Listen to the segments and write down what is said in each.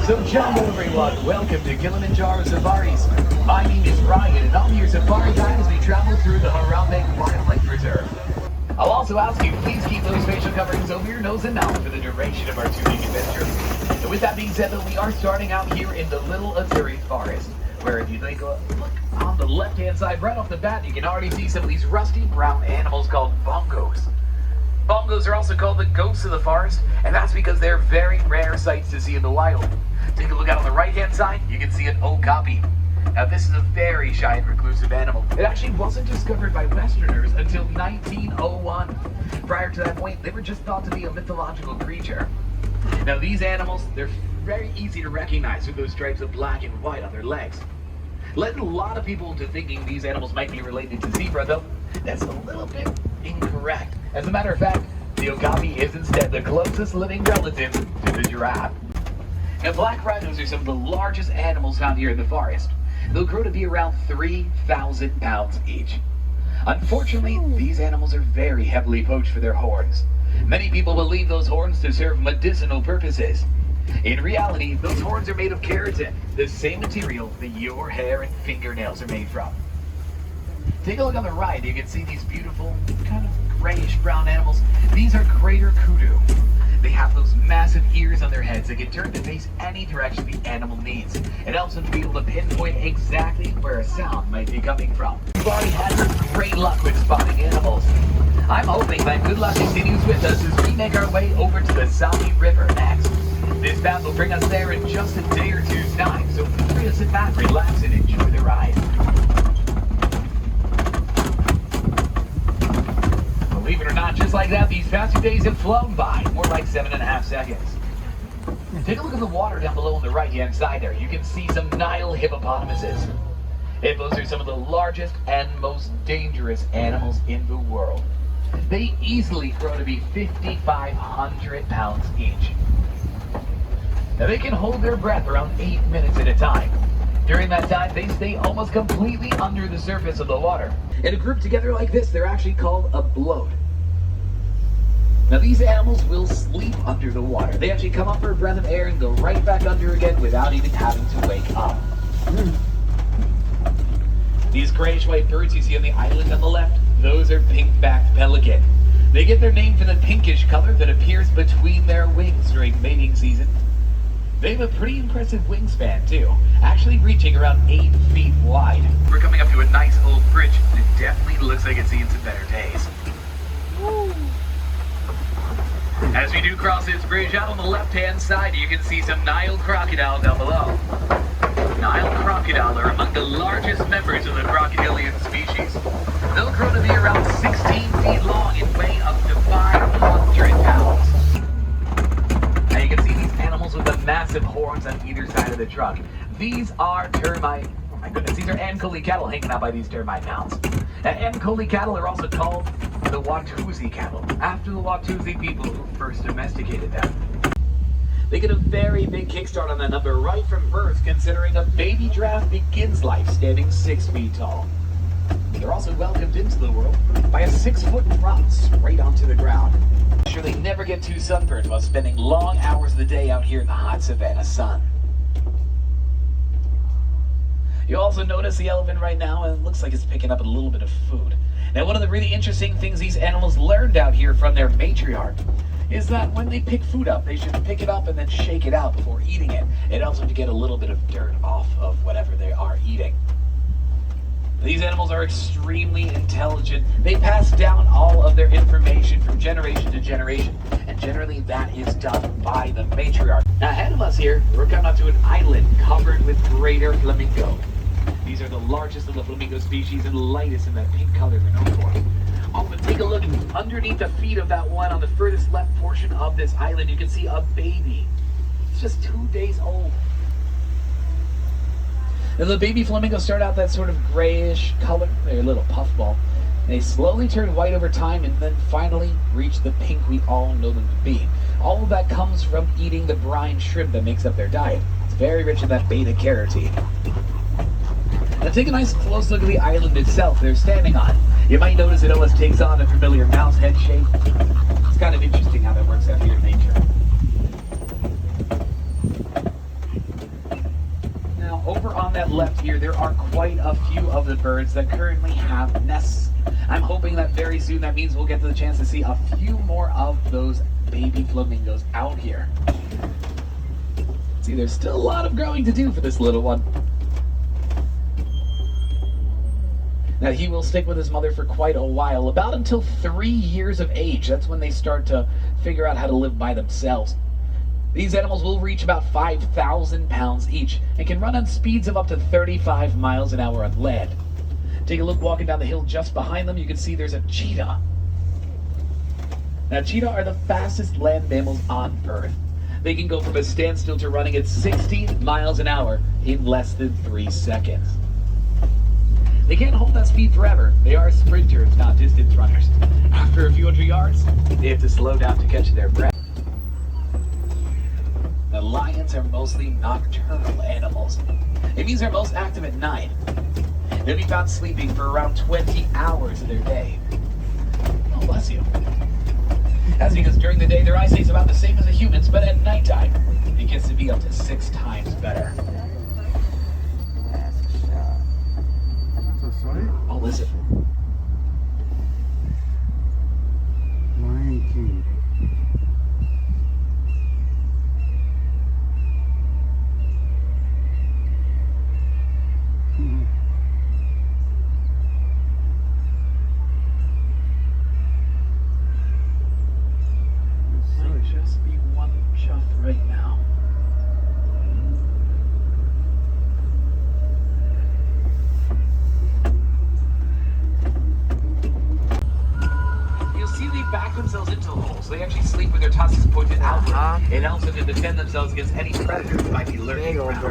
So jumbo everyone, welcome to Dillon and I Safaris. My name is Ryan and I'm your safari guide as we travel through the Harambe Wildlife Reserve. I'll also ask you, please keep those facial coverings over your nose and mouth for the duration of our 2-week adventure. And with that being said, though, we are starting out here in the Little Azuri Forest, where if you take a look on the left-hand side, right off the bat, you can already see some of these rusty brown animals called bongos. Bongos are also called the ghosts of the forest, and that's because they're very rare sights to see in the wild. Take a look out on the right-hand side, you can see an okapi. Now this is a very shy and reclusive animal. It actually wasn't discovered by Westerners until 1901. Prior to that point, they were just thought to be a mythological creature. Now these animals, they're very easy to recognize with those stripes of black and white on their legs. Led a lot of people into thinking these animals might be related to zebra, though that's a little bit incorrect. As a matter of fact, the okapi is instead the closest living relative to the giraffe. Now black rhinos are some of the largest animals found here in the forest. They'll grow to be around 3,000 pounds each. Unfortunately, these animals are very heavily poached for their horns. Many people believe those horns to serve medicinal purposes. In reality, those horns are made of keratin, the same material that your hair and fingernails are made from. Take a look on the right, you can see these beautiful, kind of grayish brown animals. These are greater kudu. They have those massive ears on their heads that can turn to face any direction the animal needs. It helps them to be able to pinpoint exactly where a sound might be coming from. We've already had some great luck with spotting animals. I'm hoping that good luck continues with us as we make our way over to the Sandie River next. This path will bring us there in just a day or two's time, so feel free to sit back, relax, and enjoy the ride. Believe it or not, just like that, these past 2 days have flown by, more like 7.5 seconds. Take a look at the water down below on the right-hand side there. You can see some Nile hippopotamuses. Hippos are some of the largest and most dangerous animals in the world. They easily grow to be 5,500 pounds each. Now they can hold their breath around 8 minutes at a time. During that time, they stay almost completely under the surface of the water. In a group together like this, they're actually called a bloat. Now these animals will sleep under the water. They actually come up for a breath of air and go right back under again without even having to wake up. These grayish-white birds you see on the island on the left, those are pink-backed pelican. They get their name from the pinkish color that appears between their wings during mating season. They have a pretty impressive wingspan too, actually reaching around 8 feet wide. We're coming up to a nice old bridge, and it definitely looks like it's seen some better days. As we do cross this bridge, out on the left-hand side, you can see some Nile crocodile down below. Nile crocodile are among the largest members of the crocodilian species. They'll grow to be around 16 feet long and weigh up to 500 pounds. Now you can see these animals with the massive horns on either side of the trunk. These are termite. Oh my goodness, these are Ankole cattle hanging out by these termite mounds. Now Ankole cattle are also called the Watusi cattle, after the Watusi people who first domesticated them. They get a very big kickstart on that number right from birth, considering a baby giraffe begins life standing 6 feet tall. They're also welcomed into the world by a 6-foot drop straight onto the ground. Sure, they never get too sunburned while spending long hours of the day out here in the hot savanna sun. You'll also notice the elephant right now, and it looks like it's picking up a little bit of food. Now, one of the really interesting things these animals learned out here from their matriarch is that when they pick food up, they should pick it up and then shake it out before eating it. It helps them to get a little bit of dirt off of whatever they are eating. These animals are extremely intelligent. They pass down all of their information from generation to generation, and generally that is done by the matriarch. Now ahead of us here, we're coming up to an island covered with greater flamingo. These are the largest of the flamingo species and lightest in that pink color they're known for. Oh, but take a look underneath the feet of that one on the furthest left portion of this island. You can see a baby. It's just 2 days old. Now the baby flamingos start out that sort of grayish color. They're a little puffball. They slowly turn white over time and then finally reach the pink we all know them to be. All of that comes from eating the brine shrimp that makes up their diet. It's very rich in that beta carotene. Now take a nice close look at the island itself they're standing on. You might notice it always takes on a familiar mouse head shape. It's kind of interesting how that works out here in nature. have left here, there are quite a few of the birds that currently have nests. I'm hoping that very soon that means we'll get the chance to see a few more of those baby flamingos out here. See, there's still a lot of growing to do for this little one. Now, he will stick with his mother for quite a while, about until 3 years of age. That's when they start to figure out how to live by themselves. These animals will reach about 5,000 pounds each and can run on speeds of up to 35 miles an hour on land. Take a look walking down the hill just behind them. You can see there's a cheetah. Now, cheetah are the fastest land mammals on Earth. They can go from a standstill to running at 60 miles an hour in less than 3 seconds. They can't hold that speed forever. They are sprinters, not distance runners. After a few hundred yards, they have to slow down to catch their breath. The lions are mostly nocturnal animals. It means they're most active at night. They'll be found sleeping for around 20 hours of their day. Oh, bless you. That's because during the day, their eyesight's about the same as a human's, but at nighttime, it gets to be up to 6 times better. Oh, listen. Lion King. Might just be one chuff right now. Back themselves into holes. They actually sleep with their tusks pointed outward. It helps them to defend themselves against any predators that might be lurking around.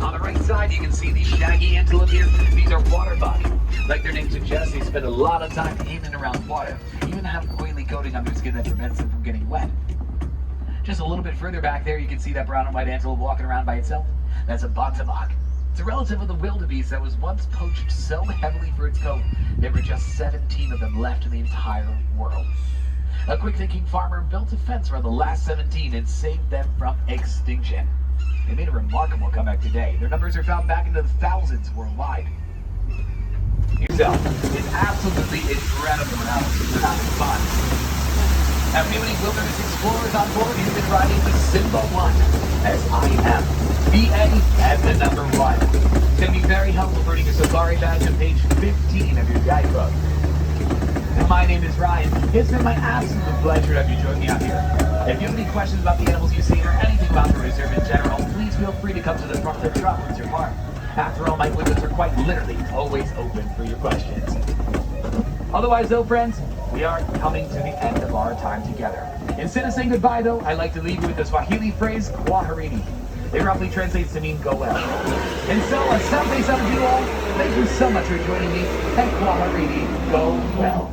On the right side, you can see the shaggy antelope here. These are water buck. Like their name suggests, they spend a lot of time in and around water. Even have oily coating on their skin that prevents them from getting wet. Just a little bit further back there, you can see that brown and white antelope walking around by itself. That's a bantamac. It's a relative of the wildebeest that was once poached so heavily for its coat, there were just 17 of them left in the entire world. A quick-thinking farmer built a fence around the last 17 and saved them from extinction. They made a remarkable comeback today. Their numbers are found back into the thousands worldwide. Yourself, it's absolutely incredible how you're having fun. Have we have any wilderness explorers on board who've been riding the Simba 1 as I am? BA and the number 1. It's going to be very helpful for earning a safari badge on page 15 of your guidebook. And my name is Ryan. It's been my absolute pleasure to have you join me out here. If you have any questions about the animals you've seen or anything about the reserve in general, please feel free to come to the front of the truck with your park. After all, my windows are quite literally always open for your questions. Otherwise though, friends, we are coming to the end of our time together. Instead of saying goodbye though, I'd like to leave you with the Swahili phrase, kwaherini. It roughly translates to mean go well. And so, a Sunday out of you all, thank you so much for joining me, and kwaherini, go well.